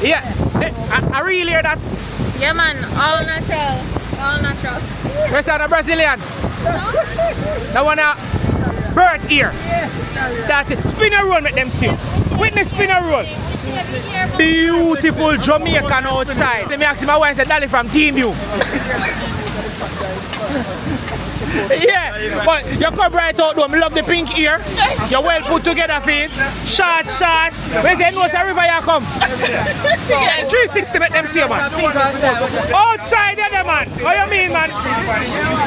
Yeah, I really hear that. Yeah, man, all natural. All natural. Where's that, a Brazilian? That one bird ear. That spinner roll make them see. Witness spinner roll. Beautiful Jamaican outside. Let me ask my wife, Dolly from Team U. Yeah, but you come right out though. I love the pink ear. You're well put together, feet. Shots. Where's the nose river you come? 360 make them see you, man. Outside there, man. What you mean, man?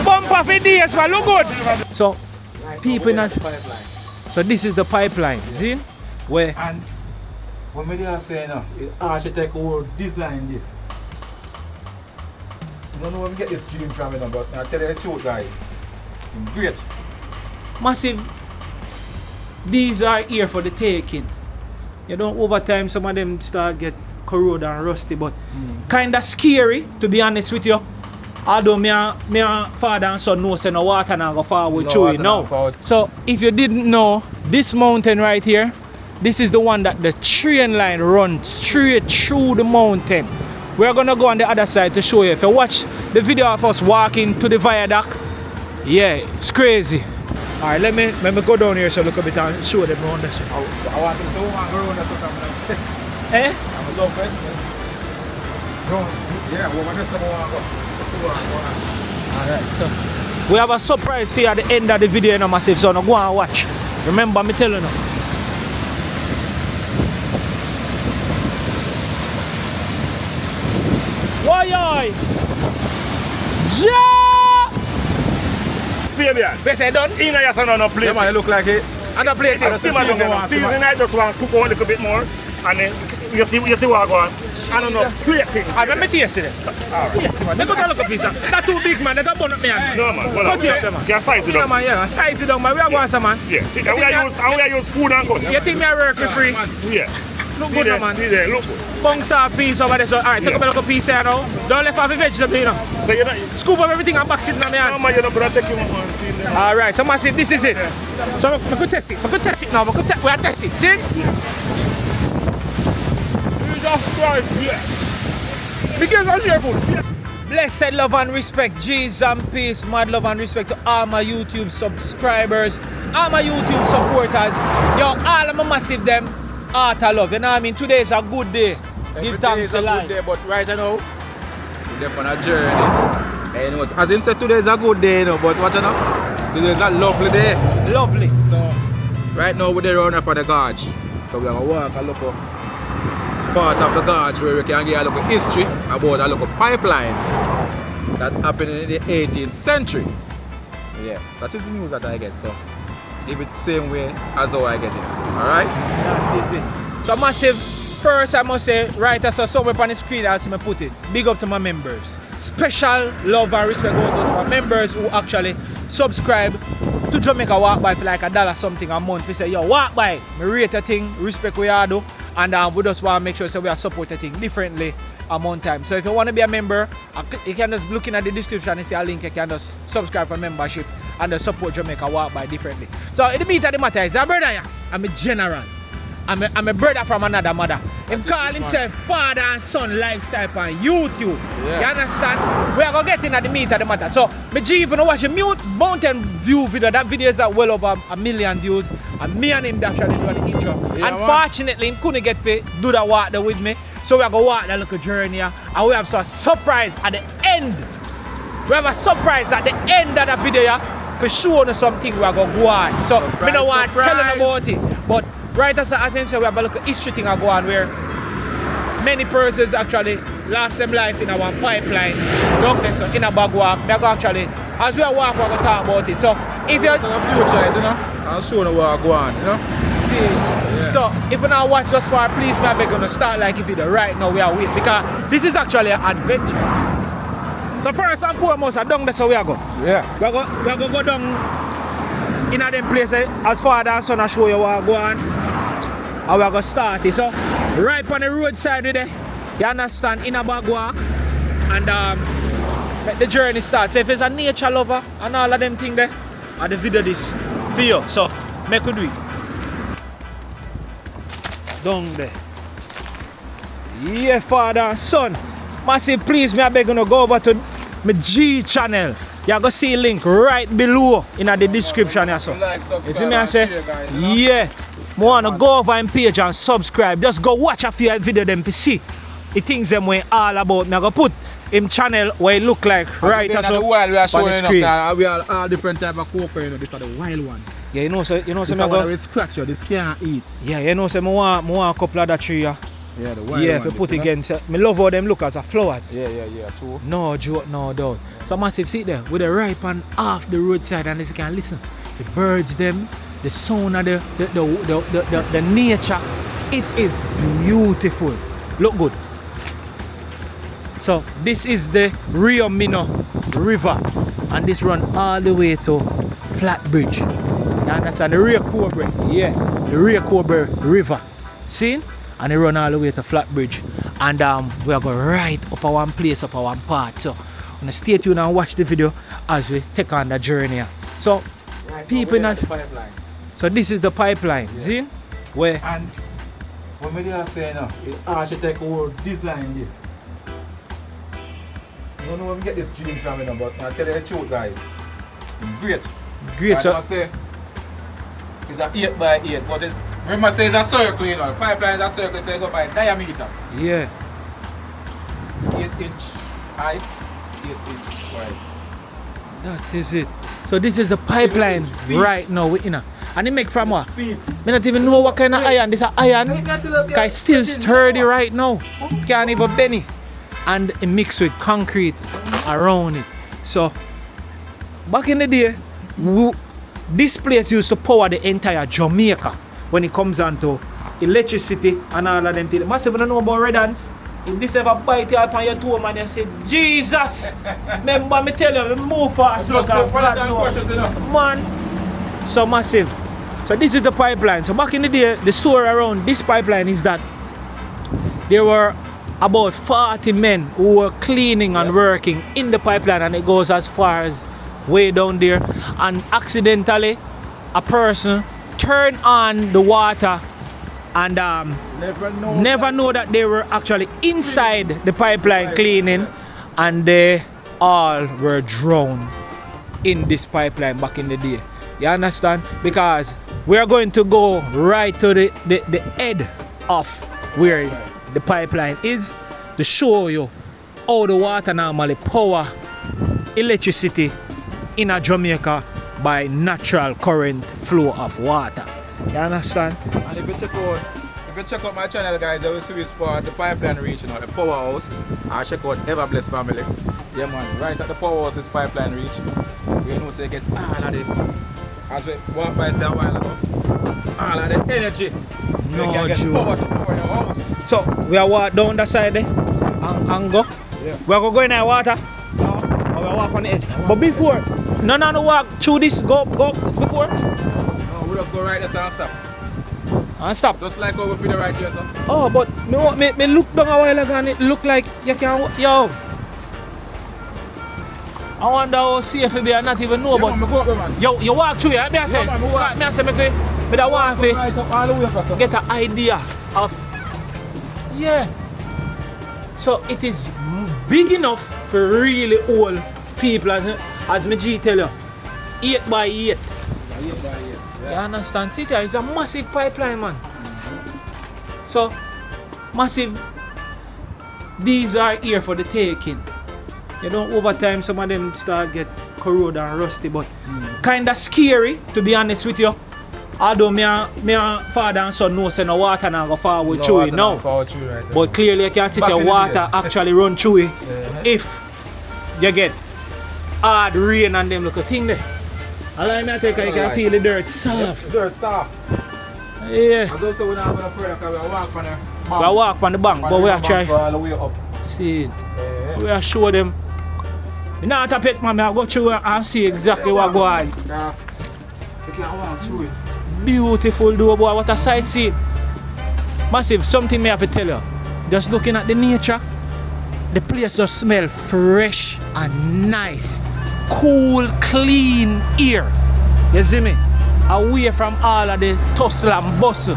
Bumper for DS, man. Look good. So, people not. So this is the pipeline, see? Where? And when we are saying, the architect will design this. I don't know where we get this dream from, but I'll tell you the truth, guys. It's great. Massive. These are here for the taking. You know, over time some of them start get corroded and rusty, but kinda scary, to be honest with you. Although me father and son know say no water now go forward through it now. So if you didn't know, this mountain right here, this is the one that the train line runs straight through the mountain. We're gonna go on the other side to show you. If you watch the video of us walking to the viaduct, yeah, it's crazy. Alright, let me go down here so look a bit and show them around this. I want to go around this. Eh? I'm a love it. Yeah, we're going to go. Alright, so we have a surprise for you at the end of the video, you know, massive, so now go and watch. Remember me telling you. Why? Ja! Fabian, Best I done? in a son on a plate. Yeah, man, it look like it. And I play it. Season I just want to cook out a little bit more, and then you see what I go. I don't know, plating. I remember tasting it. Yes, man. They got a look at piece. That's too big, man. They don't burn up me. No, man. Cut it up, man. Can size it Yeah, up. man. Yeah, size it up, man. We are going, man. Yeah. See, and we are use spoon and gun. You think me I work for free? Yeah. Look See good, there, man. see there, look good. Bunks off piece over there. So, alright, take a little piece here now. Don't left off the vegetable, you know. So you're not. Scoop up everything and box it in my No, hand. man, you're not gonna take you one man. See there. Alright, so man, see, this is it. So I could test it. I could test it now. We are test it. See? Jesus Christ. Yeah. Because I'm cheerful. Blessed love and respect, Jesus and peace, mad love and respect to all my YouTube subscribers, all my YouTube supporters. Yo, all of my massive them, heart of love. You know what I mean? Today is a good day. Give thanks to life. Day, but right now, we're on a journey. And it was, as him said, today is a good day, you know, but what you know? Today is a lovely day. Lovely. So, right now we're there on up on the gorge. So we're going to walk a look part of the gorge where we can get a look at history about a local pipeline that happened in the 18th century. Yeah, that is the news that I get, so give it the same way as how I get it. Alright? That is it. So massive, first I must say, right as I saw somewhere on the screen as I put it, big up to my members. Special love and respect goes to my members who actually subscribe to Jamaica Walk By for like $1 something a month. We say, yo, walk by, me rate a thing, respect what you do. And we just want to make sure so we are supporting things differently among time. So if you want to be a member, you can just look in at the description and see a link. You can just subscribe for membership and just support Jamaica Walk By differently. So in the meat of the matter is, I'm a brother, I'm a general. I'm a brother from another mother. He call himself father and son lifestyle on YouTube. Yeah. You understand? We are going to get in at the meat of the matter. So, me G, if you watch a mountain view video, that video is at well over 1 million views. And me and him actually do the intro. Yeah, unfortunately, he couldn't get to do that walk there with me. So we are going to walk that little journey here. And we have some surprise at the end. We have a surprise at the end of the video here. For showing us something we are going to go on. So, I don't want to tell him about it. But right as I said, we have a look at history thing go on where many persons actually lost their life in our pipeline down there, so in a bag walk. We are actually, as we are walking, we are going to talk about it. So if you're future, you know, I'll show you what go on, you know. See, yeah. So if you not watch just far, please maybe gonna start like if video right now we are waiting because this is actually an adventure. So first and foremost, I down that's how we are going. Yeah. We are going to go down in a them places as far as son I show you what go on. And we are going to start it. So, right on the roadside with it, you understand, in a bag walk, and let the journey start. So, if it's a nature lover and all of them things there, and the video this for you. So, make we do it. Down there. Yeah, father and son. Massive, please, me I beg you to go over to my G channel. You go see link right below in the description. Yeah, so. You see me I say? Yeah. I want to go over and page and subscribe. Just go watch a few video them to see the things them way all about. Me I go put him channel where it look like right as the wild we are showing the screen. we are all different type of cocoa, you know. This are the wild one. Yeah, you know, so me This I one go. we scratch you, this can't eat. Yeah, you know, so me want a couple of that tree. Yeah, Yeah, the wild yeah, one. if you put this, again. So, me love how them look as a flowers. Yeah, true. No joke, no doubt. So massive sit there with the ripe and off the roadside and as you can listen. The birds them, the sound of the nature. It is beautiful. Look good. So this is the Rio Mino River and this run all the way to Flatbridge. You understand? The Rio Cobra, yeah, the Rio Cobra River. See? And they run all the way to Flatbridge. And we are going right up a one place, up a one part. So stay tuned and watch the video as we take on the journey. So Right, people in the that, pipeline. so this is the pipeline, Yeah. see? Where And what we are saying now, the architect who designed this. I don't know where we get this dream from, you know, but I'll tell you the truth, guys. Great. great. I So say it's an 8 by 8, but it's, remember say it's a circle, you know. The pipeline is a circle, so you go by diameter. yeah. 8-inch high, 8-inch wide. That is it. So this is the pipeline Feet. right now, you know. And it make from what? Feet. Me not even know what kind of iron. This is iron. Cause it's still sturdy right now. Can't even bend it. And it mixed with concrete around it. So back in the day, this place used to power the entire Jamaica when it comes down to electricity and all of them things. Massive don't know about red ants. If this ever bite you up on your toe, man, you say, Jesus! Remember me tell you, move fast. Look at God, man. So massive. So this is the pipeline. So back in the day, the story around this pipeline is that there were about 40 men who were cleaning and working in the pipeline, and it goes as far as way down there, and accidentally a person turned on the water and never know that they were actually inside the pipeline cleaning, and they all were drowned in this pipeline back in the day. You understand? Because we are going to go right to the head of where the pipeline is to show you how the water normally power electricity in a Jamaica by natural current flow of water. You understand? And if you check out my channel, guys, I will see this part, the pipeline reaching out, the powerhouse. I'll check out Everbless family. Yeah man, right at the powerhouse this pipeline reach. You know, so you get all of the, as we walk by a while ago, all of the energy. No you can get joke. power to power your house. So we are walk down the side there and go. Yeah. We are going in the water. No. Or we walk on the edge. But before, no walk through this, go before. No, we just go right there and stop. And stop. Just like how we feel right here, sir. Oh, but me look down a while ago and it look like you can, yo. I wonder how safe it be, I not even know, Yeah, but man, go up there, man. yo, you walk through here, me I say, man, we walk. me I say, me I want Go to right up all the way across, sir. get an idea of, yeah. So it is big enough for really old people, as me G tell you, 8 by 8. Yeah, by 8. You Yeah. understand? See there, it's a massive pipeline, man. So, massive, these are here for the taking. You know, over time some of them start get corroded and rusty, but kinda scary, to be honest with you. Although me and father and son know say no water now go forward through it now. Right, But clearly you can see Back the in the water days. actually run through it Yeah. if you get hard rain and them look a thing there. Allow me to take it, you can Alright. feel the dirt soft. Dirt soft. Yeah. As also we're not going to pray because we walk on the bank. We walk on the bank, but we are trying. All the way up. See it. Yeah. We are show them. You know what I pet man, I go through and see exactly what go on. Yeah. You can't walk through it. Beautiful though, boy, what a sight see. Massive, something me have to tell you. Just looking at the nature, the place just smell fresh and nice. Cool, clean air. You see me? Away from all of the tussle and bustle.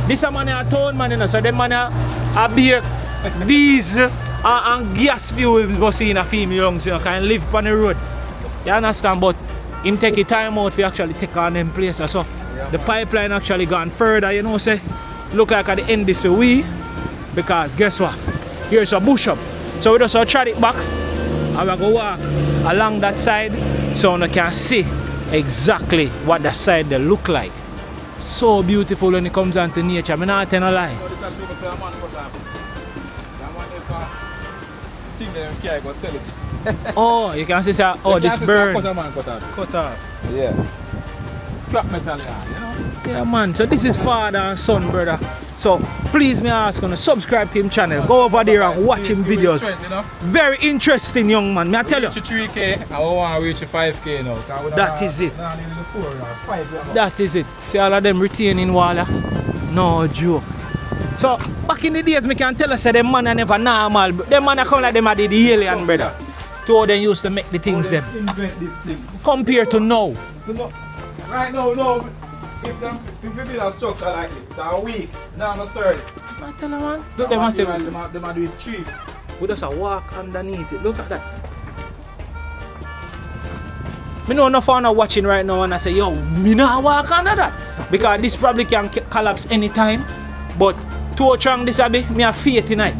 This a man a town man, you know, so them man a I beer diesel and gas fuels was in a female lungs, you know, can live on the road. You understand? But him take his time out to actually take on them places. So the pipeline actually gone further, you know, say. Look like at the end this way. Because guess what? Here's a bush up. So we just trot it back and we go walk along that side so you can see exactly what the side they look like. So beautiful when it comes down to nature. I'm not telling a lie. Oh, you can see, oh, this burn. Cut off. Yeah. Scrap metal, you know? Yeah, man. So this is father and son, brother. So please, me ask you to subscribe to him channel. Go over there and watch him videos. Very interesting, young man. Me I tell you. Reach 3K, I want to reach 5K now. That is it. That is it. See all of them retaining water. No joke. So back in the days, me can tell us that them man are never normal. Them man are come like them are the alien, brother. To how they used to make the things them. Invent this thing. Compared to now. Right now, no. If we build a structure like this, they're weak, now I'm sturdy. I tell you, man. Look, them say they might do it cheap. we just walk underneath it. Look at that. Me know no fan are watching right now and I say, yo, me not walk under that. Because this probably can collapse anytime. But to a strong this be, me have faith in it.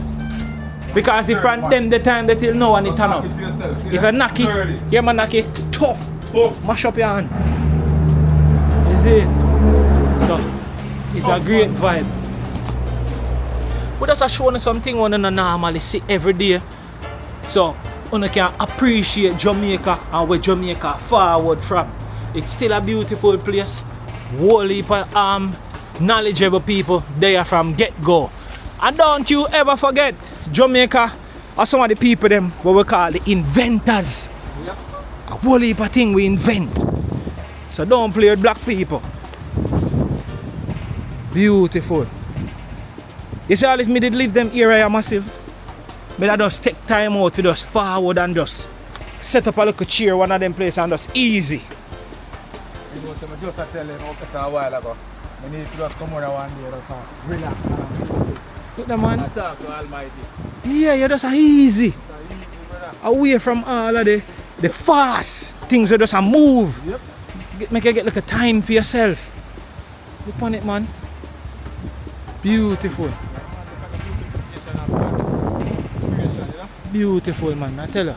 Because if from them the time that you'll know and it turn up. If you knock it, yeah man knock it, tough. Mash up your hand. You see it? So, it's a great vibe. We just showing something we don't normally see every day. So, you can appreciate Jamaica and where Jamaica forward from. It's still a beautiful place. Whole heap of knowledgeable people there from get-go. And don't you ever forget, Jamaica are some of the people them what we call the inventors. Yes. A whole heap of thing we invent. So don't play with black people. Beautiful. You see all if me did leave them area massive. But I just take time out to just forward and just set up a little chair one of them places and just easy. You know, so I just tell you a while ago. I need to just come over one day and just relax. Look the man. I talk to Almighty. Yeah, you're just easy. Away from all of the fast things that just move. Yep. Make you get like a time for yourself. Look on it, man. Beautiful. Beautiful, man, I tell you.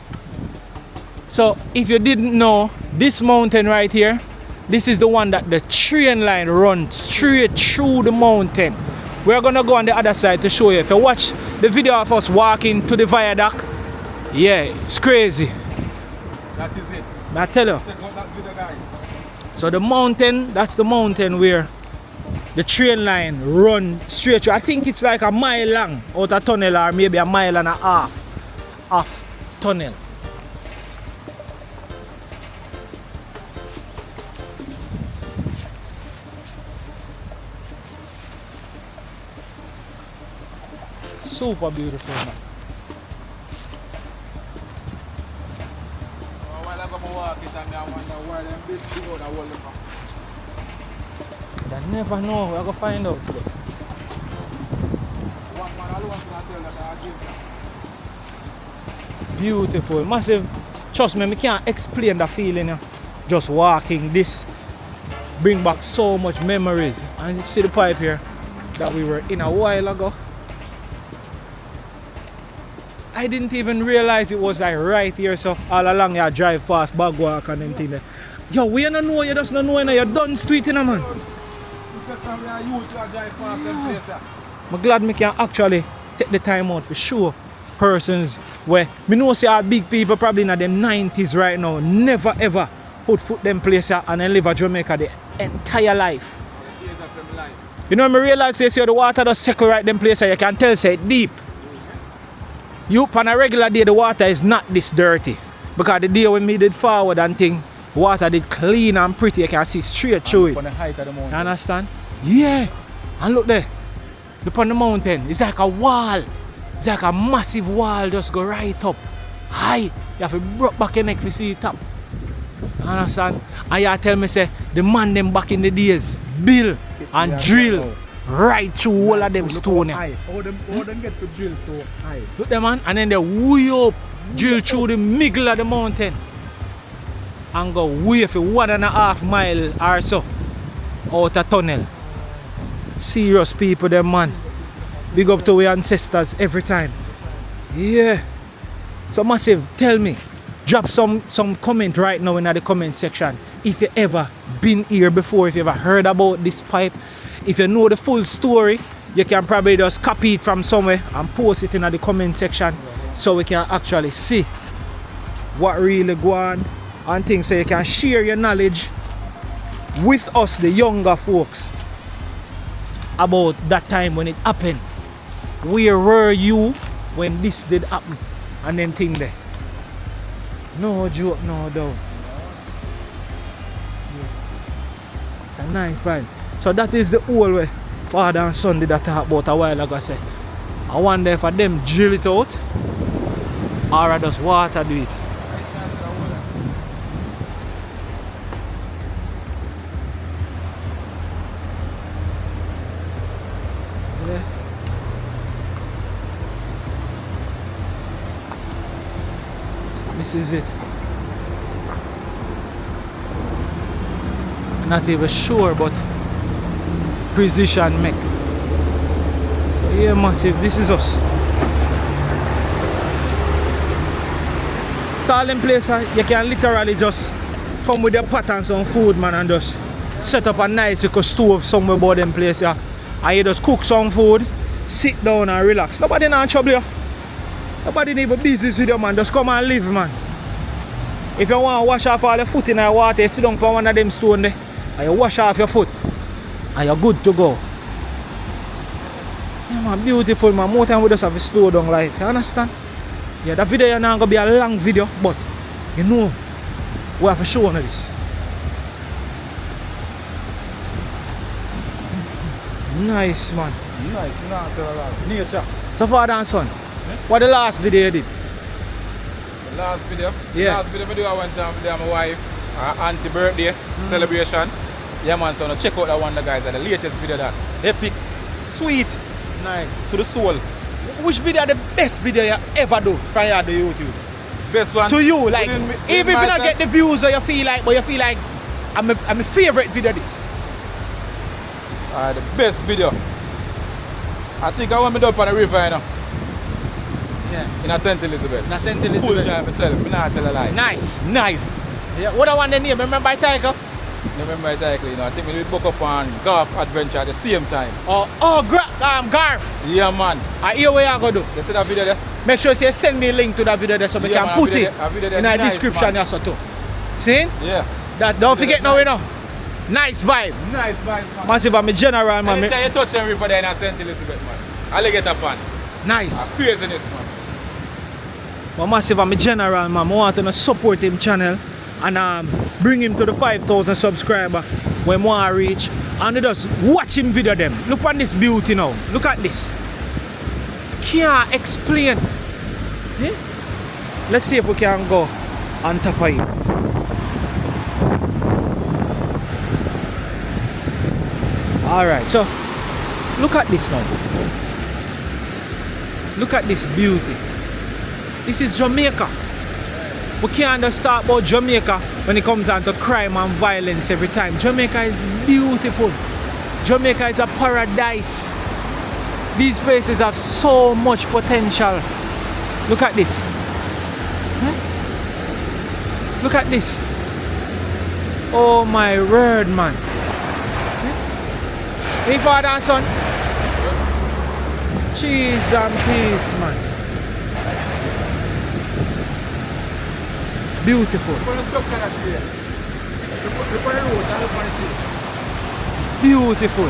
So if you didn't know, this mountain right here, this is the one that the train line runs straight through the mountain. We're gonna go on the other side to show you. If you watch the video of us walking to the viaduct, yeah, it's crazy. That is it. I tell you. Check out that video, guys. So the mountain, that's the mountain where the train line run straight through. I think it's like a mile long out a tunnel or maybe a mile and a half off tunnel. Super beautiful, man. I never know, we're gonna find out. Beautiful, massive. Trust me, I can't explain the feeling. Just walking this bring back so much memories. And you see the pipe here that we were in a while ago. I didn't even realize it was like right here, so all along you drive past Bagwalk and them things. Yo, we don't know, you just don't know, you're done street, you know, man. I'm glad I can actually take the time out for sure. Persons where me know see our big people probably in them 90s right now never ever put foot them place here and then live at Jamaica the entire life. You know, I realize you see the water does circle right them place here, you can tell say it deep. You on a regular day the water is not this dirty. Because the day when me did forward and thing, water did clean and pretty, you can see straight through it. On the height of the mountain. You understand? Yeah. And look there. Look on the mountain. It's like a wall. It's like a massive wall just go right up. High. You have to broke back your neck to see it top. You understand? And you tell me say the man them back in the days build and drill right through all of them stone. How them get to drill so high? Look them man, and then they way up, drill through the middle of the mountain and go way for 1.5 miles or so out a tunnel. Serious people them man. Big up to our ancestors every time. Yeah. So massive, tell me, drop some comment right now in the comment section if you ever been here before, if you ever heard about this pipe. If you know the full story, you can probably just copy it from somewhere and post it in the comment section so we can actually see what really go on and things, so you can share your knowledge with us, the younger folks, about that time when it happened. Where were you when this did happen and then thing there? No joke, no doubt. Yes. It's a nice vibe. So that is the whole way father and son did that talk about a while ago. I say, I wonder if them drill it out or I just water do it. Yeah. So this is it. I'm not even sure, but precision make. So yeah, massive, this is us. So all them places you can literally just come with your pot and some food, man, and just set up a nice little stove somewhere about them place, yeah. And you just cook some food, sit down and relax. Nobody not trouble you. Nobody need business with you, man. Just come and live, man. If you want to wash off all the foot in the water, you sit down for one of them stones there and you wash off your foot and you're good to go. Yeah, man, beautiful, man. More time we just have a slow down life. You understand? Yeah, that video is not going to be a long video, but you know, we have to show on this. Nice, man. Nice, not nature. So father and son, what the last video you did? The last video? Yeah. The last video I went down with my wife, her auntie birthday celebration. Yeah man, so now check out that one, the guys, and the latest video that epic, sweet, Nice. to the soul. Which video the best video you ever do from your the YouTube? Best one. To you, like, Within even if you myself. don't get the views or you feel like, but you feel like I'm a favorite video this. The best video. I think I want me up on the river, you know. Yeah. In a St. Elizabeth. In a St. Full Elizabeth. drive myself, I not tell a lie. Nice. Nice. Yeah. What I want the name, remember by Tiger? Remember exactly, you know, I think we did book up on golf adventure at the same time. Garf. Yeah man. I hear what you gonna do. You see that video there? Make sure you send me a link to that video there so we Yeah, can man, put a video it there- a video there in the nice, description man. also too. See? Yeah. That don't Video forget there now, you know. Nice vibe. Nice man. Massive, I'm a general, man. Anytime you touch them river there in St. Elizabeth, man. I'll get up on. Nice. Craziness, man. But massive, I'm a general, man. I want to support him channel and bring him to the 5,000 subscriber when I reach. And you just watch him video them. Look at this beauty now. Look at this. Can't explain. Eh? Let's see if we can go on top of it. Alright, so look at this now. Look at this beauty. This is Jamaica. We can't just talk about Jamaica when it comes down to crime and violence every time. Jamaica is beautiful. Jamaica is a paradise. These places have so much potential. Look at this. Look at this. Oh my word, man. Hey, father and son. Cheese and peace, man. Beautiful. Beautiful.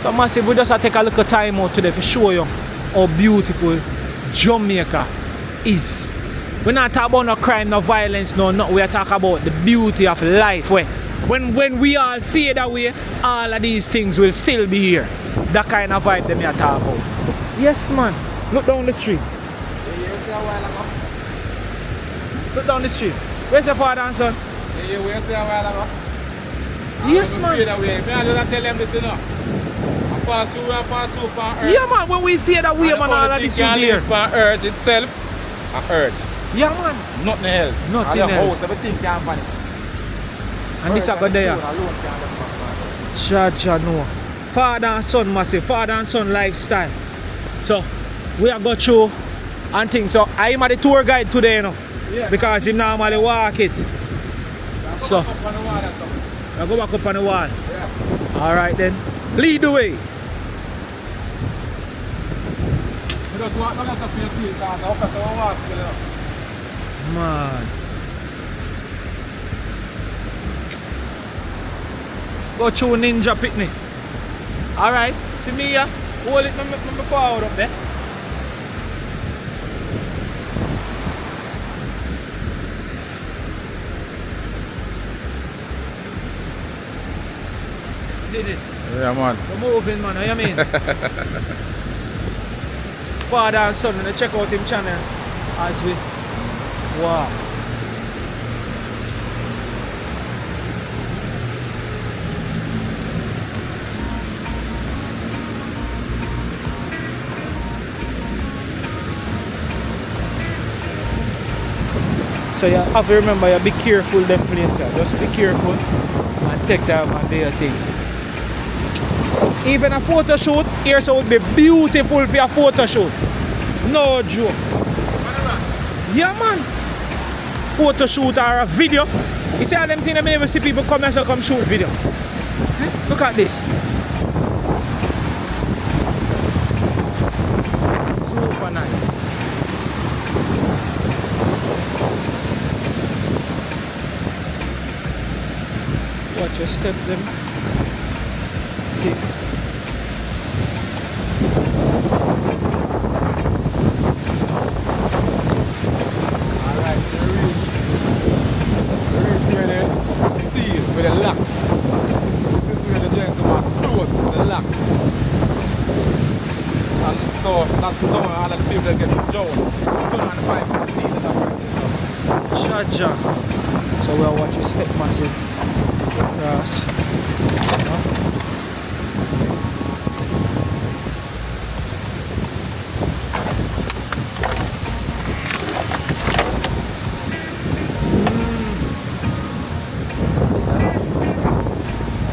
So massive, we just have to take a little time out today to show you how beautiful Jamaica is. We're not talking about no crime, no violence, no. We are talking about the beauty of life. When we all fade away, all of these things will still be here. That kind of vibe that we are talking about. Yes, man. Look down the street. Look down the street. Where's your father and son? Yeah, we say a while ago. Yes, man. Me I just tell them this, you know. I pass through on earth. Yeah, man. When we fade away, man, all of this will be here. On earth itself, on earth. Yeah, man. Nothing else. Nothing and the else. house, everything can vanish. And this I got there. Alone can Cha no. Father and son massive, father and son lifestyle. So we are go through and things. So I am the tour guide today, you know. Yeah. Because he normally walk it. So up on the wall and stuff. I go back up on the wall. Yeah. Alright then. Lead the way. We just walk down the place here because the officer will walk still, you know. Man. Go through ninja picnic. Alright, see me here. Hold it me forward up there. Did it. Yeah, man. We're moving, man. What you mean? Father and son, and check out him channel as we. Wow. So you have to remember, you be careful them places. Just be careful and take time and do your thing. Even a photo shoot, here so would be beautiful for a photo shoot. No joke. Yeah, man. Photo shoot or a video. You see all them things I never see people come and so come shoot video. Look at this. Super nice. Watch your step them. Okay. Alright, so we reach where the seal with the lock. This is where the gentleman close the lock. And so that's the zone all of the people that get the job. Turn on the pipe and seal it up right there. Jaja. So we'll watch you step massive across.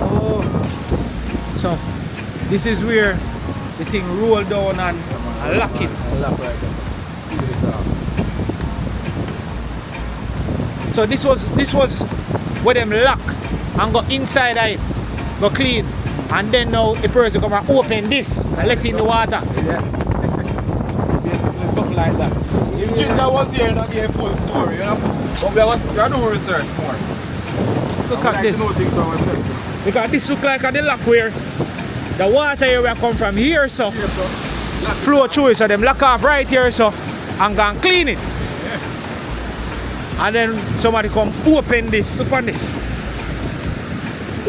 Oh. So this is where the thing roll down and lock it. Lock right there. Seal it down. So this was where them lock and go inside it, go clean, and then now a person come and open this and let in the water. Yeah. Basically something like that. If Ginger was here, not get a full story, you know. But we are doing research more. Look We at like this. to know things for ourselves. Because this look like the lock where the water here will come from here, so Here, so lock it flow down. through it, so them lock off right here, so and go and clean it. Yeah. And then somebody come open this. Look on this.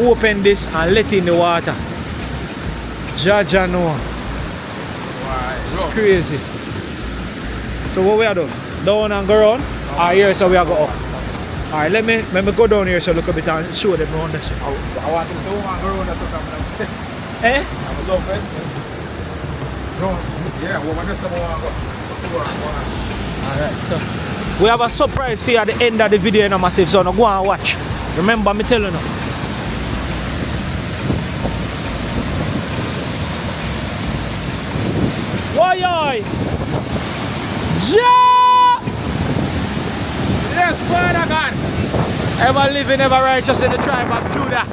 Open this and let in the water. Jaja know. Why? It's crazy. So what we are doing? Down and go around? Ah, here, so we are go up. Alright, let me go down here so look a bit and show them around this. I want to say, woman, girl, that's what I'm Eh? I'm a love it. No, yeah, woman, that's what I want to go. Let's see what I want. Alright, so we have a surprise for you at the end of the video, you know, massive, so now go and watch. Remember me telling you. Why, Ja! Yes, Father God. Ever living, ever righteous in the tribe of Judah.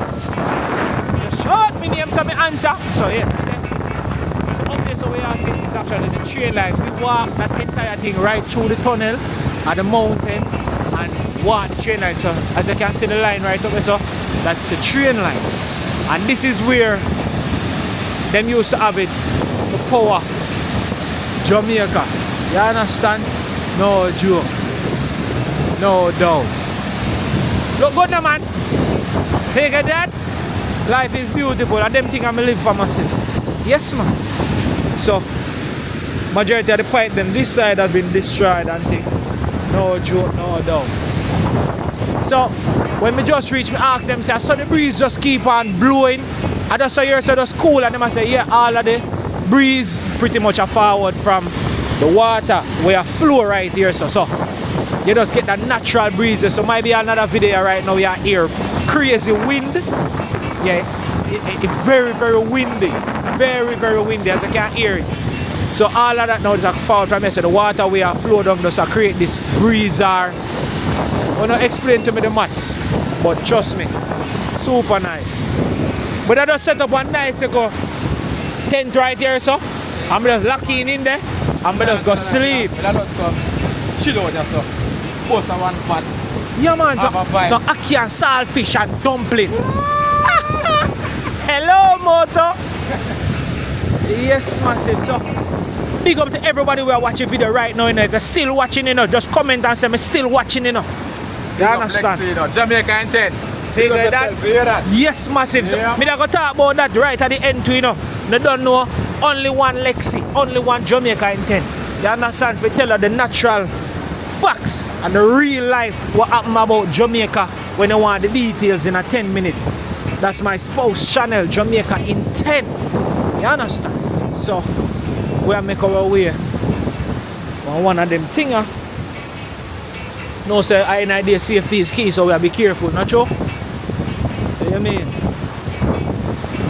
Just short me name, so me answer. So yes, so up there, so we are seeing is actually the train line. We walk that entire thing right through the tunnel at the mountain and walk the train line. So as you can see the line right up there, so that's the train line. And this is where them used to have it, the power Jamaica. You understand? No joke. No doubt. Look good now, man. Take it that. Life is beautiful and them things I'm live for myself. Yes, man. So majority of the pipe them this side has been destroyed and things. No joke, no doubt. So when me just reach, me ask them, say, I saw the breeze just keep on blowing. I just saw here, so just cool, and them I say, yeah, all of the breeze pretty much are forward from the water where flow right here, so you just get that natural breezes. So might be another video right now, we are here, crazy wind, yeah, it's very, very windy, very windy, as you can hear it. So all of that now is a forward from here, so the water we are flow down just create this breeze. I want to explain to me the maths, but trust me, super nice. But I just set up one nice tent right here, so I'm just locking in there, and I just go sleep. I just go chill out just so. Post one pot. Yeah man, so ackee and saltfish and dumpling. Hello Moto. Yes massive. So big up to everybody who are watching video right now. If you're still watching, just comment and say I'm still watching. You understand? Jamaica intent. Take that? Yes, massive. So, I'm going to talk about that right at the end too, They don't know only one Lexi, only one Jamaica intent. You understand? We tell her the natural facts and the real life what happened about Jamaica when you want the details in a 10 minutes. That's my spouse channel, Jamaica in 10. You understand? So, we are making our way on one of them things. No, sir, I idea safety is key, so we have to be careful, not true? What do you mean?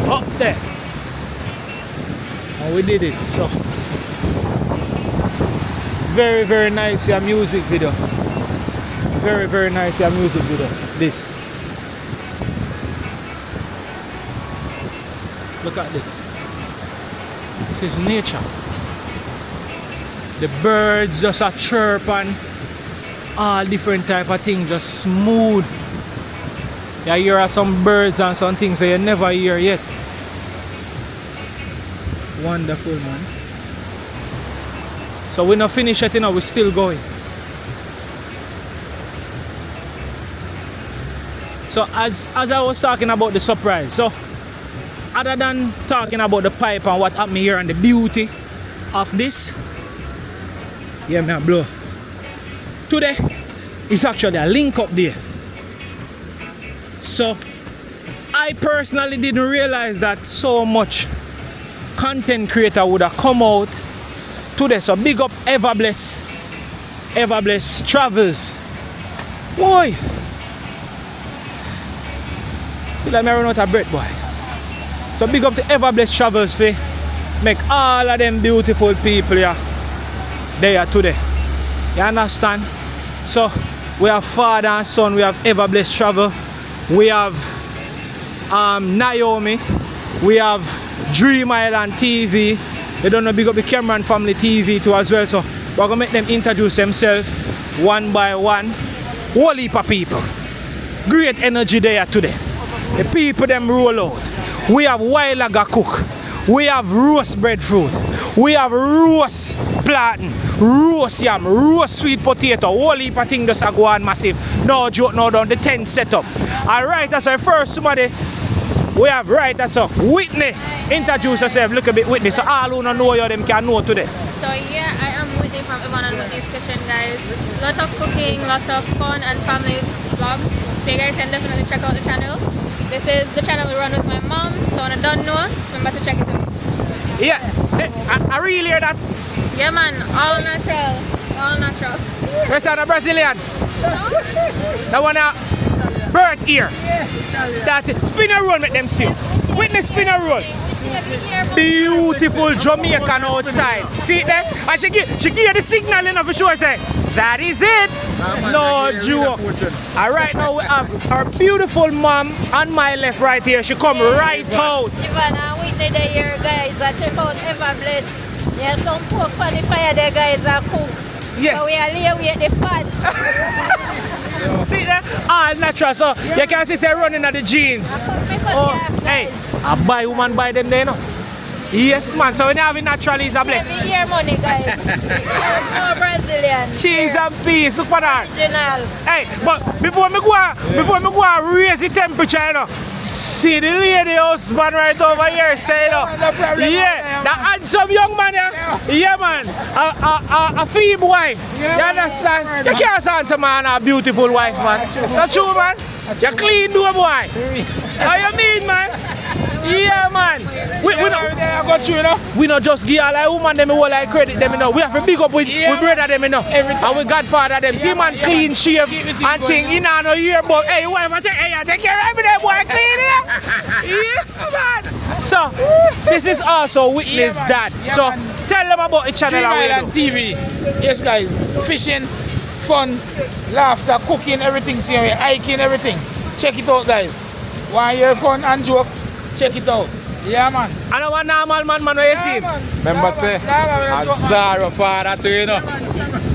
Up there. And we did it, so. Very nice your music video. Very nice your music video. This. Look at this. This is nature. The birds just a chirp and all different type of things, just smooth. You hear some birds and some things that you never hear yet. Wonderful, man. So we're not finished yet, we're still going. So as I was talking about the surprise, so other than talking about the pipe and what happened here and the beauty of this, yeah, man, blow. Today is actually a link up there. So I personally didn't realize that so much content creator would have come out today. So big up Everbless Travels. Boy, feel like I run out of breath, boy. So big up to Everbless Travels for make all of them beautiful people here there today. You understand? So we have father and son, we have Everbless Travel, we have Naomi, we have Dream Island TV. They don't know, big up the Cameron family TV too as well. So we're gonna make them introduce themselves one by one. Whole heap of people. Great energy there today. The people them roll out. We have wild lager cook. We have roast breadfruit. We have roast plantain, roast yam, roast sweet potato. Whole heap of things just go on massive. No joke, no down. The tent set up. Alright, that's our first somebody. We have right, that's up. Whitney. Introduce yourself. Look a bit Whitney. So all who don't know you, them can know today. So yeah, I am Whitney from Yvonne and Whitney's Kitchen, guys. Lots of cooking, lots of fun and family vlogs. So you guys can definitely check out the channel. This is the channel we run with my mom. So when I don't know, remember to check it out. Yeah, I really hear that. Yeah man, all natural. All natural. Where's that, a Brazilian? That one bird here. That spin a roll, make them see. Witness spin a roll. Beautiful Jamaican outside. See it there? And she give the signal enough for sure. Say, that is it. No joke. And right now we have our beautiful mom on my left right here. She come right out. Yvonne and Whitney there here, guys. I check out Everbless. There's some pork on the fire there, guys, are cook. Yes. So we are here with the fat. See that? All natural. So you can see say running at the jeans. Oh, hey, I buy woman buy them there, no? Yes, man. So when you have it naturally, it's a bless. Every year money, guys. No Brazilian. Cheese and peas. Look for that. Original. Hey, but before me go and raise the temperature, you know, see the lady husband right over here, say, you know, yeah, the handsome young man, yeah, man, a feeble wife, you understand? You can't answer man a beautiful wife, man. That's true, man. You clean do boy. How you mean, man? Yeah, man. We not just give all like woman them all like credit them, you know. We have to big up with brother them, you know. And we godfather them. See man clean shave and thing. You know no year, but hey, wife I take care of everything, boy, clean it. Yes, man. So this is also witness that. So tell them about the channel and TV. Yes, guys. Fishing, fun, laughter, cooking, everything. See here, hiking, everything. Check it out, guys. Want hear fun and joke? Check it out. Yeah, man. I know one normal man, where you see him. Remember say, Azaro father too, you know.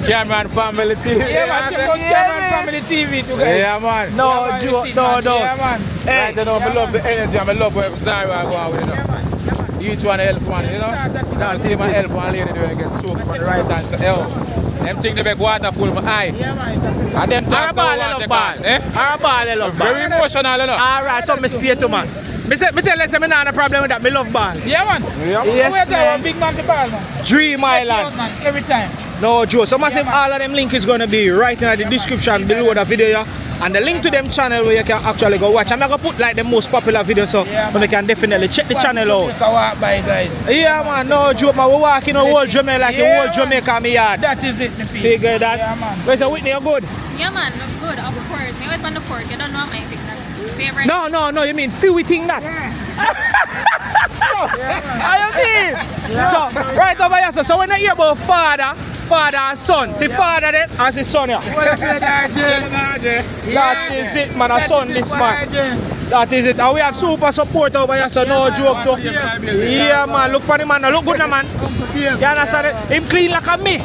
Cameron Family TV. Yeah, man. Check out Cameron Family TV too, guys. Yeah, man. No joke, no. Yeah, man. Hey, right, you know, I love the energy and I love where Zaro go out with, you know. Each one help one, you know. Now see my help one lady doing get stroke on the right hand side. Them think they make water full my eye. Yeah, man. And them talk about water ball. Very emotional, you know. Alright, so I stay to man. Me tell you, I have no problem with that. Me love ball. Yeah, man. Yes, man. Big man to ball, man. Dream Island. Man, every time. No joke. So massive all of them link is gonna be right in the description below the video. And the link to them channel where you can actually go watch. I'm not gonna put like the most popular videos so you can definitely check the channel out. Walk by, guys. Yeah man, no joke man. We walk in the whole Jamaica like the whole Jamaica me yard. That is it, me feel. Figure that. Yeah, man. Where's the Whitney, you good? Yeah, man, look good. Of course. Me always on the fork. You don't know my favorite. No, you mean few thing that. How you mean? So right over here, so when you hear about father and son, see father there and see son here. That is it man, a son this man. That is it. And we have super support over here, so no joke too. Yeah man, look for the man, look good now man. You understand it? Him clean like a me.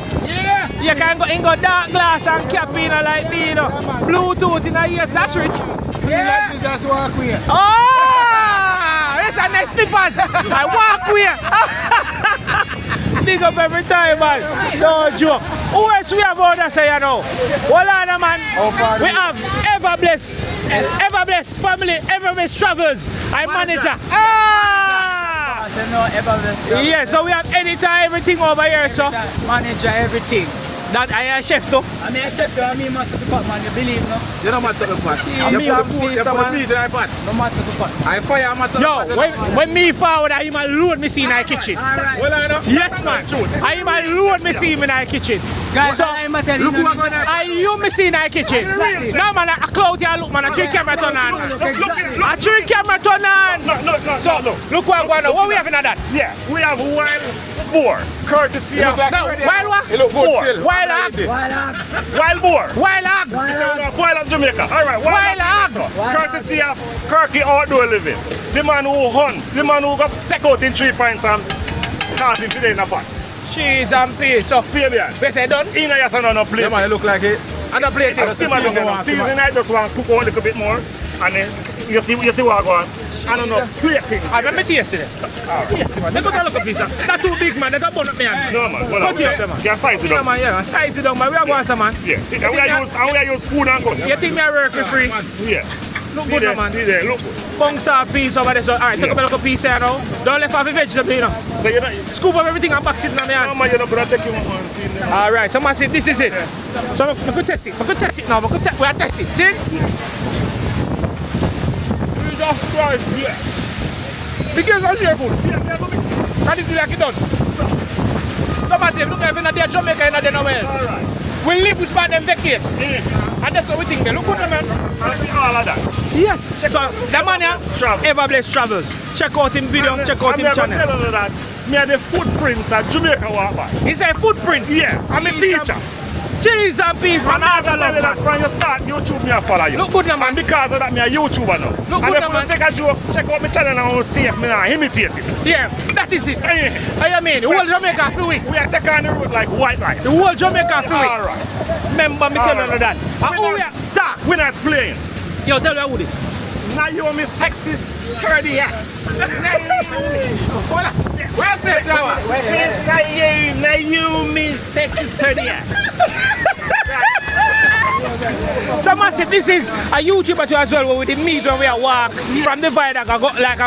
You can go dark glass and cap in like me, you know. Bluetooth in the ears, that's rich. Yeah. That's walk with. Oh! It's a next slippers. I walk with. Big up every time, man. No joke. Who else we have out there say you know? Well, on, man. We have Ever Bless Family, Ever Bless Travels. I'm manager. Yeah, so we have editor, everything over here, so. Manager everything. That I am chef too. I'm a chef too, I'm a master of the pot, man, you believe no? You know what's up with pot? You put the food, you put the meat in the pot. No master of the pot. I fire master Yo, when me forward, I am alone me see in the kitchen. Alright. Well, I know. Yes, man. I am alone me see him in the kitchen. Guys, So, I'm a tell you. Look who I'm going to. I you me see in the kitchen. No man, a cloud here look man, a tree camera turn on. A tree camera turn on. No. So, look what I'm going on. What we have in that? Yeah, we have wild boar, courtesy of No, wild what? It look Boar. good still. Wild hog. wild boar. Wild hog. Wild of Jamaica. All right, Wild hog. Courtesy of Kirky Outdoor Living. The man who hunt, the man who got take out in 3 pints and cast him today in a pot. Cheese and peas. So, Fabian. we say done. In a yes and no plate. Yeah, man, it look like it. And the plate is. Simmer down. Season I just want to cook out a little bit more. And then you see what I go on. I don't know, plating. I remember tasting it. Yes, man. Never got look a piece. Not too big, man. They got bun up me hand. No man, well, Cut it up, man. you size it Yeah, up. man, yeah. Size it down, man. We are going to, man. Yeah, see, and we are use spoon and cut. You think me a work for free? Yeah. Look See good, there, man. see there, look good. Bunks are peas over there. So, alright, take a little piece here now. Don't left off the vegetable, you know. So you're not, Scoop up everything and box it in my no hand. man, you're not going to take him on. See there. Alright, so man say this is it. So I could test it. I could test it now. We are test it. See? Yeah. The girls are cheerful. Yeah, but And it like it done. So man say, look even at their Jamaica and they're nowhere. alright. We live with them vacate. Yeah. And that's what we think. They look good, man. And we all of that. Yes. So the man here, Travels. Ever Bless Travels. Check out him video, check out him channel. I'm tell you that me are the footprints that Jamaica walk by. It's a footprint. Yeah, I'm a teacher. Cheese and peas, man. I I'm tell you that love from your start, YouTube me a follow you. Look good now, man. And because of that, me a YouTuber now. Look and good if now, you take a joke, check out my channel and see if me not imitate it. Yeah, that is it. Hey, How you mean? The whole Jamaica fluid. we are taking on the road like white line. The whole Jamaica fluid. Alright. Remember me telling you that. And who we are? Ta. We're not playing. Yo, tell me who this. Naomi sexy sturdy ass. Where's it, Jawa? Naomi sexy sturdy ass. So man say this is a YouTuber too as well where we did meet when we are walk from the viaduct. I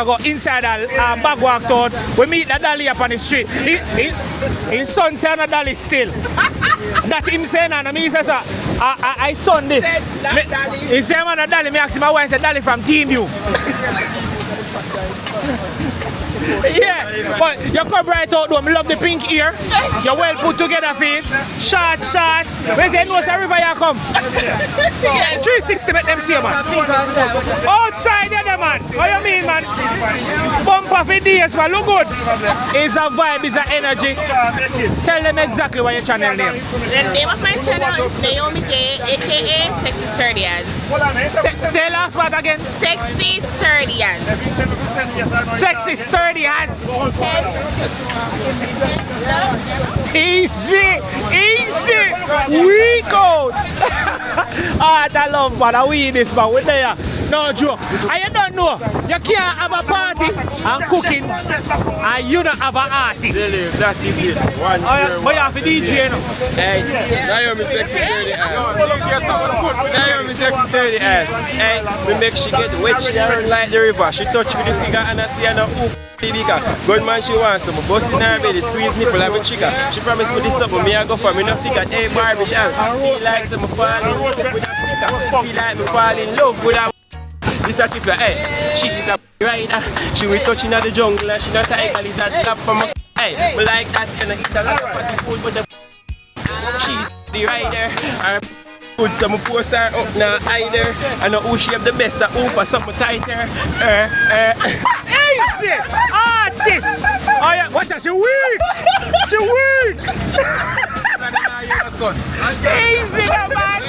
go inside a back walk town. We meet the dolly up on the street. In son say no dolly still. That him saying and me say so. I son this. He say man a Dolly, me ask him why I said Dolly from Team U. Yeah, but you come right out though. I love the pink ear. You're well put together, feet. Shots. Where's the nose river you come? 360 make them see man. Outside there, man. What you mean, man? Bumper for DS, man. Look good. It's a vibe, it's an energy. Tell them exactly what your channel name. The name of my channel is Naomi J, aka Sexy Sturdias. Say last part again. Sexy Sturdias. Sexy Sturdias. Easy. We go. I love man. I win this man. We there. No joke. And you don't know. You can't have a party and cooking and you don't have an artist. That is it. One but you have a DJ now. Hey, Naomi Sexy Sturdy ass. Naomi Sexy Sturdy ass. Hey, we make she get wet, she run like the river. She touch with the figure and I see her no oof. Good man, she wants some bust in her belly, squeeze nipple like a chicken. She promised me this up, but me I go for me no figure. Hey Barbie, he likes me fall in love with a figure. He like me fall in love with a. This a keep her, hey, she is a rider. She will touch in the jungle and she not tiger lizard tap for my. Hey, me like that and I eat a lot of fatty food with the. She's the rider. Her put some post her up now either. I know who she have the best, who for something tighter. Easy! Artist! Oh yeah, watch out, she weak! She weak! Easy, man!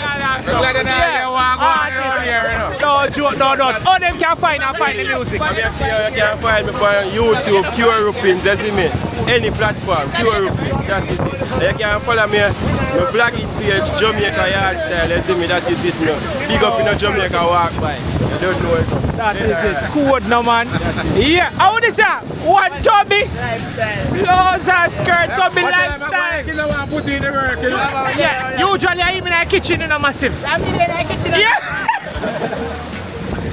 No joke, no. All them can find the music. I see how you can find me on YouTube, Pure Europeans, you see me? Any platform, Pure Europeans, that is it. You can follow me, my vlogging page, Jamaica Yard Style, you see me, that is it now. Big up in a Jamaica walk by. You don't know it. That is it. Code no man. Yeah, how would you say? One tubby? Lifestyle. Clothes and skirt, tubby lifestyle. You know what I'm putting in the work, you know? Yeah, usually I'm in the kitchen in a massive. I'm in the kitchen. Yeah.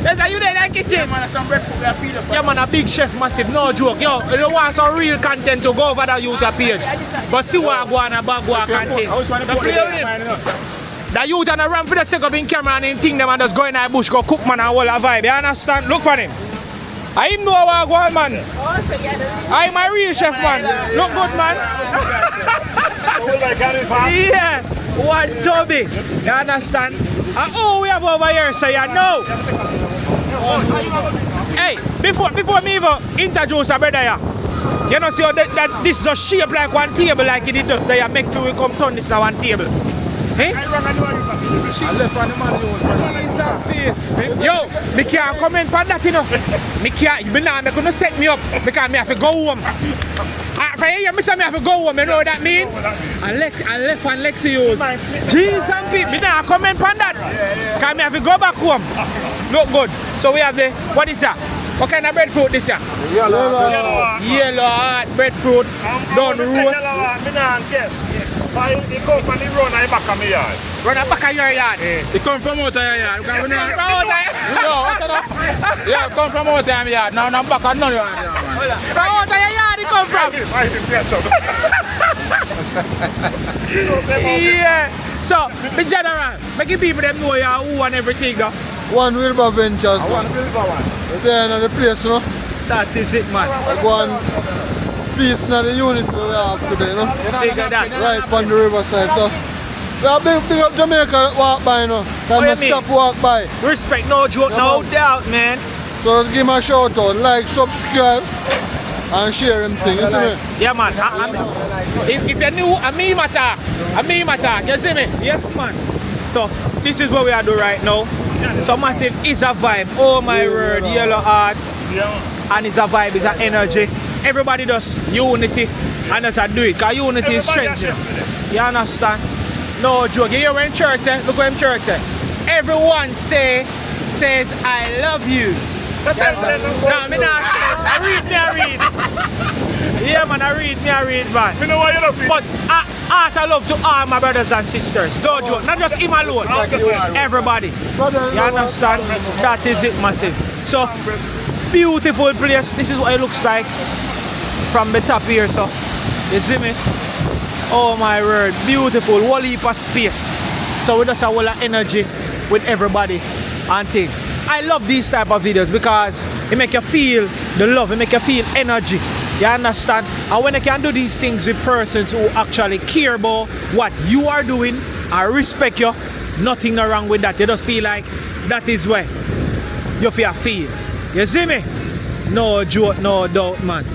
Yes, you there in the kitchen? Yeah, man, a big chef massive, no joke. Yo, you want some real content to go over the YouTube page. But see what I go on a bag content. The youth and the run for the sake of in camera and him think them and just go in the bush, go cook man and hold a vibe. You understand? Look for him. I him know how I go on, man. I'm a real chef, man. Look good, man. Yeah. One tubby. You understand? And oh, we have over here, so you know. Hey, before me even introduce a brother here, you know, see how that this is a shape like one table, like it did they make to come turn this to one table. Hey? Yo, me can't comment on that, you know. Me couldn't set me up because me have to go home. If I hear me say me have to go home, you know what that mean? I left one Lexi use. Jeez and Pete, me not comment on that. Because me have to go back home. Look good. So we have the, what is that? What kind of breadfruit this year? Yellow heart breadfruit. Done roast. It come from the run at the back of my yard. Run at the back of your yard? It come from out of your yard. From out of your Yeah, it come from out of your yard. Now I'm back on none of your yard. From out of your yard it come from? Yeah. So, in general, making people them know you who and everything though. One Wilbur Ventures. One Wilbur one. There in the place, you know. That is it, man. One feast in the unit we have today, you know. Bigger that. Right on the riverside. So we are big up Jamaica that walk by, you know. Can we stop walk by? Respect, no joke, no doubt, man. So give him a shout out, like, subscribe, and share him thing, you see me? Yeah, man. If you're new, a meme attack, you see me? Yes, man. So this is what we are doing right now. So massive is a vibe. Oh my word, yellow heart. And it's a vibe, it's an energy. Everybody does unity and that's how do it. Because unity is strength. You understand? No joke. You hear when church say, look what church say. Everyone says I love you. No, me not. I read. Yeah, man, I read, man. You know what you know, but I love to all my brothers and sisters. Don't joke. Not just him alone. Everybody. You understand? That is it, massive. So, beautiful place. This is what it looks like from the top here. So, you see me? Oh my word. Beautiful. Whole heap of space. So we just have a lot of energy with everybody and thing. I love these type of videos because it make you feel the love, it make you feel energy. You understand? And when you can do these things with persons who actually care about what you are doing and respect you, nothing wrong with that. You just feel like that is where you feel. You see me? No joke, no doubt, man.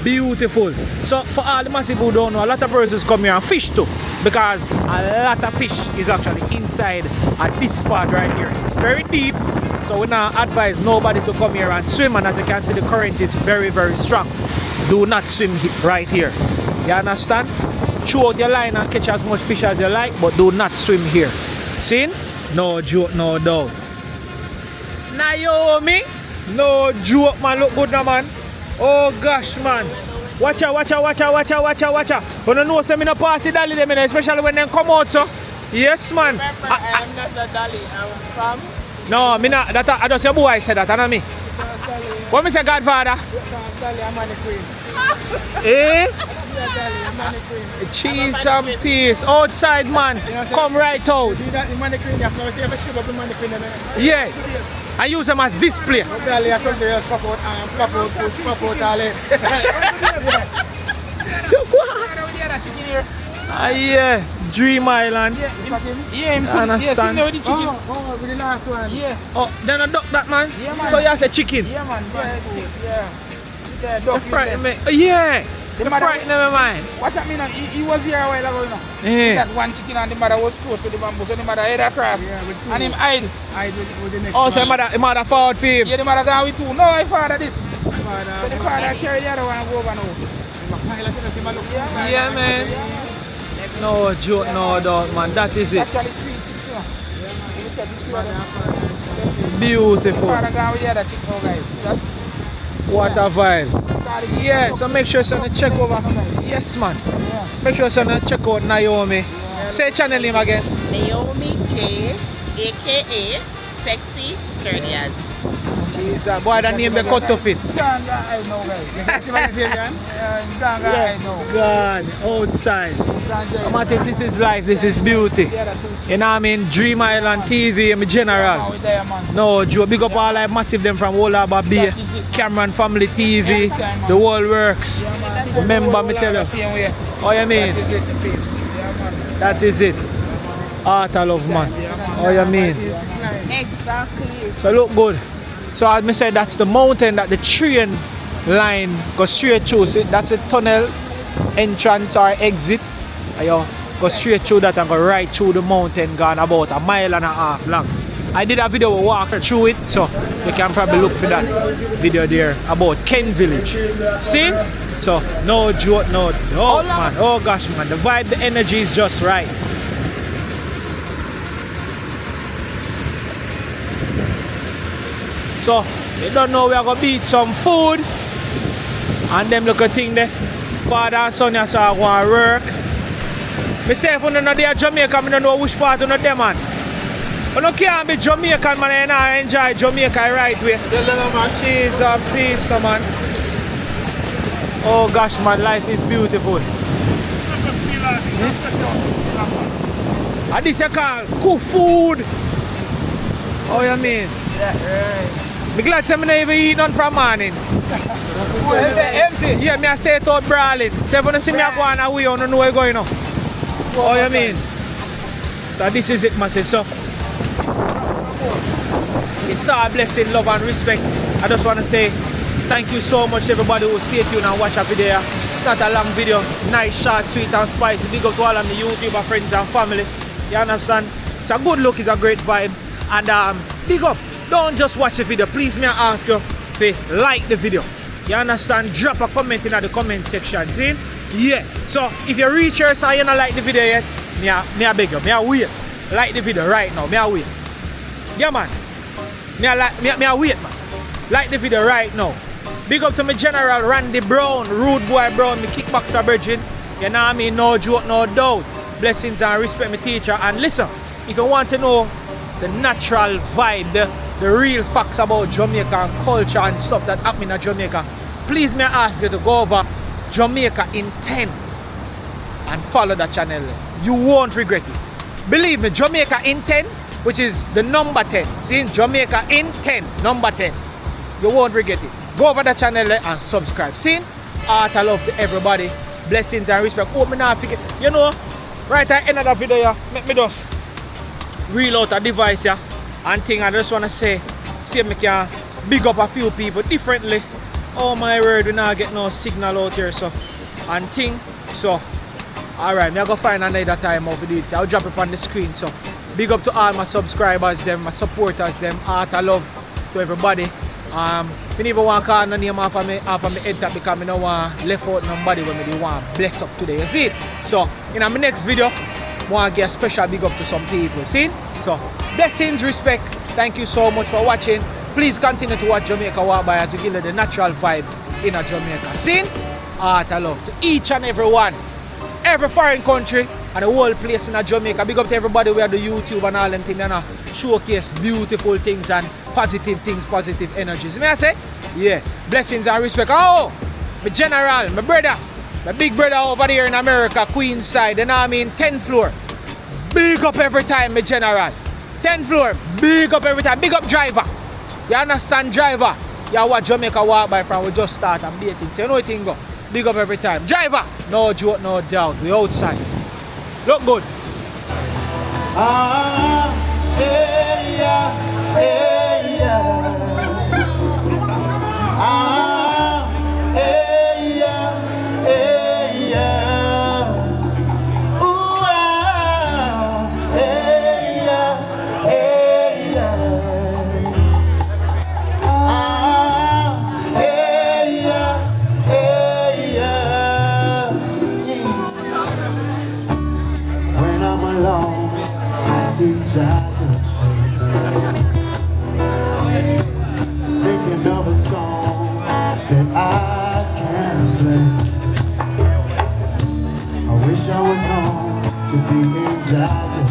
Beautiful. So for all the massive who don't know, a lot of persons come here and fish too, because a lot of fish is actually inside at this spot right here. It's very deep, so we now advise nobody to come here and swim, and as you can see the current is very, very strong. Do not swim right here. You understand? Throw out your line and catch as much fish as you like, but do not swim here. See? No joke, no doubt. Naomi, no joke, man. Look good now, man. Oh gosh, man. Watch out. You don't know say me no pass the dolly them, especially when they come out, so. Yes, man. Remember, I am not a dolly. I'm from... No, me not. That I just your boy said that, and me. What me say, Godfather? I'm on the queen. Eh? I'm on the queen. Cheese and peace. Outside, man. Come right out. See that the money queen, you have to see if I ship up the money queen. Yeah. I use them as display. Dolly or something else, pop out, dolly. Yeah. Dream Island. Yeah, understand. Yeah, with the chicken. Oh, with the last one. Yeah. Oh, then I duck that, man. Yeah, man. So you say chicken. Yeah, man. Yeah. You frighten me. Yeah. You frighten me, man. What I mean, he was here a while ago, you know. Yeah. That one chicken and the mother was close to the bamboo, so the mother head across. Yeah, with two. And him hide with the next Oh, so one. the mother forward for him. Yeah, the mother gone with two. No, I father this. So the father carry the other one and go over now. Yeah, man. No joke, no doubt, man. That is it. Actually, three chicken. Beautiful. Father gone with the other chicken now, guys. What a vibe. Yeah, so make sure you check over. Yes, man. Make sure you check out Naomi. Say channel name again. Naomi J, aka Sexy Sturdias. Jesus, boy, that name they cut to fit. I know, guys. I know. God, outside. I think this is life, this is beauty. You know what I mean? Dream Island TV, in general. No, Joe, big up all like massive them from Wolaba Bay, Cameron Family TV, the whole works. Remember me tell you. Oh, you mean? That is it. Art of love, man. Oh, you mean? Exactly. So look good. So as I said, that's the mountain that the train line goes straight through. See, that's a tunnel entrance or exit. You go straight through that and go right through the mountain, gone about a mile and a half long. I did a video with Walker through it, so you can probably look for that video there about Ken Village. See? So no joke, no doubt, man. Oh gosh, man, the vibe, the energy is just right. So, you don't know we are going to eat some food. And them look a thing there. Father and son are going to work. I say if you don't know they are Jamaica, I don't know which part of them, man. You can't be Jamaican, man, and enjoy Jamaica right way. Cheese and peace, man. Oh gosh, man, life is beautiful. And this you call cook food. Oh, you mean? Yeah, right. I'm glad I never eat none from morning. Is it empty? Yeah, I say it out brawling. So if you see me going away, you don't know where you're going now. Oh, you mean? So this is it, massive. So it's all blessing, love and respect. I just want to say thank you so much everybody who stay tuned and watch our video. It's not a long video. Nice, short, sweet and spicy. Big up to all of my YouTuber friends and family. You understand? It's a good look, it's a great vibe. And big up. Don't just watch the video. Please, may I ask you to like the video. You understand? Drop a comment in the comment section. See? Yeah. So if you reach here so you don't like the video yet, me I beg you. Me I wait. Like the video right now. Me I wait. Yeah, man. Me I wait, man. Like the video right now. Big up to my general Randy Brown, Rude Boy Brown, my kickboxer virgin. You know what I mean? No joke, no doubt. Blessings and respect my teacher. And listen, if you want to know the natural vibe, the real facts about Jamaica and culture and stuff that happen in Jamaica, please may I ask you to go over Jamaica in 10 and follow that channel. You won't regret it. believe me, Jamaica in 10, which is the number 10. See, Jamaica in 10, number 10. You won't regret it. Go over the channel and subscribe. See, heart of love to everybody. Blessings and respect. Hope me not forget. You know, right at the end of the video, yeah, make me just reel out a device, yeah, and thing. I just want to say if me can big up a few people differently. Oh my word, we not get no signal out here, so and thing. So alright, me I go find another time of it. I'll drop it on the screen. So big up to all my subscribers, them, my supporters, them, heart of love to everybody. I don't even want to call no name off of me head top because I don't want left out nobody when I want bless up today. You see? So in my next video, I want to give a special big up to some people. See? So blessings, respect. Thank you so much for watching. Please continue to watch Jamaica Walk By as we give you the natural vibe in a Jamaica. See? Heart of love to each and every one. Every foreign country and the whole place in Jamaica. Big up to everybody who have the YouTube and all them things and showcase beautiful things and positive things, positive energies. May I say? Yeah. Blessings and respect. Oh, my general, my brother, my big brother over there in America, Queens side, you know what I mean? 10th floor. Big up every time, my general. 10th floor. Big up every time. Big up driver. You understand, driver? You watch Jamaica Walk By from we just start and dating. So you know what thing go. Big up every time. Driver, no joke, no doubt. We outside. Look good. Thinking of a song that I can play. I wish I was home to be in Jai's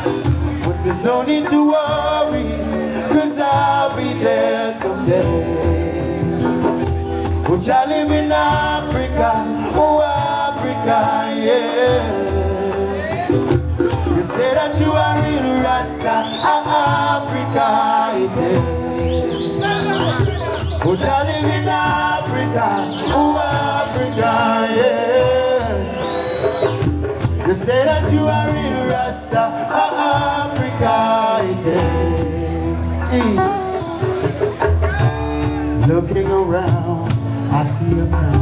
place. But there's no need to worry, cause I'll be there someday. Which I live in Africa, oh Africa, yes. You say that you are real Rasta, Africa, it is. But I live in Africa, oh Africa, yes. You say that you are real Rasta, Africa, it is. Looking around, I see a kind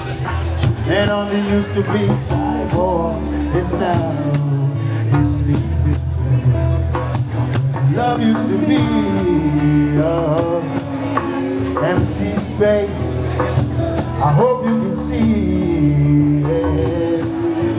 face. And only used to be cyborg is now. Sleeping place. Love used to be empty space. I hope you can see